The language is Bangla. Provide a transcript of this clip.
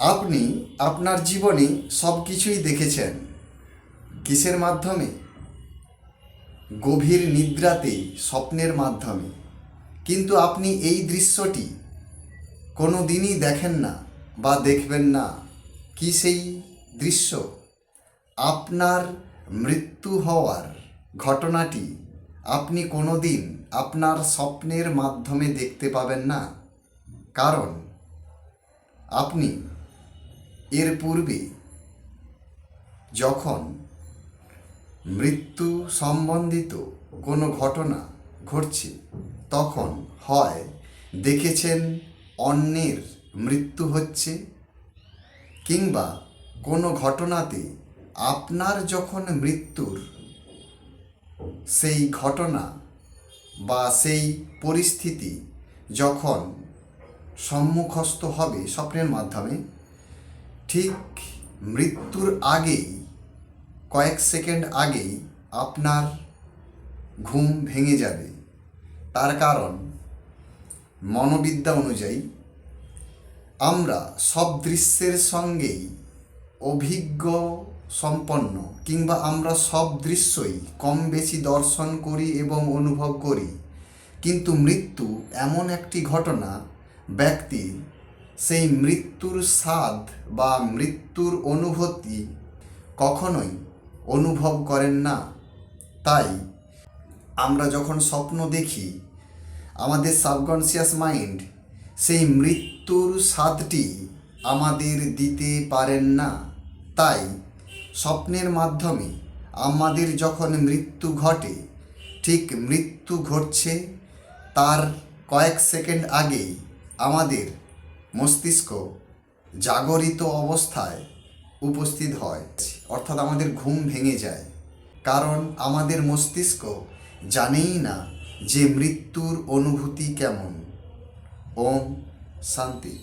আপনি আপনার জীবনে সব কিছুই দেখেছেন কিসের মাধ্যমে? গভীর নিদ্রাতে, স্বপ্নের মাধ্যমে। কিন্তু আপনি এই দৃশ্যটি কোনো দিনই দেখেন না বা দেখবেন না। কি সেই দৃশ্য? আপনার মৃত্যু হওয়ার ঘটনাটি আপনি কোনো দিন আপনার স্বপ্নের মাধ্যমে দেখতে পাবেন না। কারণ আপনি এর পূর্বে যখন মৃত্যু সম্বন্ধিত কোনো ঘটনা ঘটছে তখন হয় দেখেছেন অন্যের মৃত্যু হচ্ছে, কিংবা কোনো ঘটনাতে আপনার যখন মৃত্যুর সেই ঘটনা বা সেই পরিস্থিতি যখন সম্মুখস্থ হবে স্বপ্নের মাধ্যমে, ঠিক মৃত্যুর আগেই, কয়েক সেকেন্ড আগেই আপনার ঘুম ভেঙে যাবে। তার কারণ মনোবিদ্যা অনুযায়ী আমরা সব দৃশ্যের সঙ্গেই অভিজ্ঞ সম্পন্ন, কিংবা আমরা সব দৃশ্যই কম বেশি দর্শন করি এবং অনুভব করি। কিন্তু মৃত্যু এমন একটি ঘটনা, ব্যক্তি সেই মৃত্যুর স্বাদ বা মৃত্যুর অনুভূতি কখনোই অনুভব করেন না। তাই আমরা যখন স্বপ্ন দেখি, আমাদের সাবকনশিয়াস মাইন্ড সেই মৃত্যুর স্বাদটি আমাদের দিতে পারেন না। তাই স্বপ্নের মাধ্যমে আমাদের যখন মৃত্যু ঘটে, ঠিক মৃত্যু ঘটছে তার কয়েক সেকেন্ড আগেই আমাদের মস্তিষ্ক জাগরিত অবস্থায় উপস্থিত হয়, অর্থাৎ আমাদের ঘুম ভেঙে যায়। কারণ আমাদের মস্তিষ্ক জানেই না যে মৃত্যুর অনুভূতি কেমন। ওম শান্তি।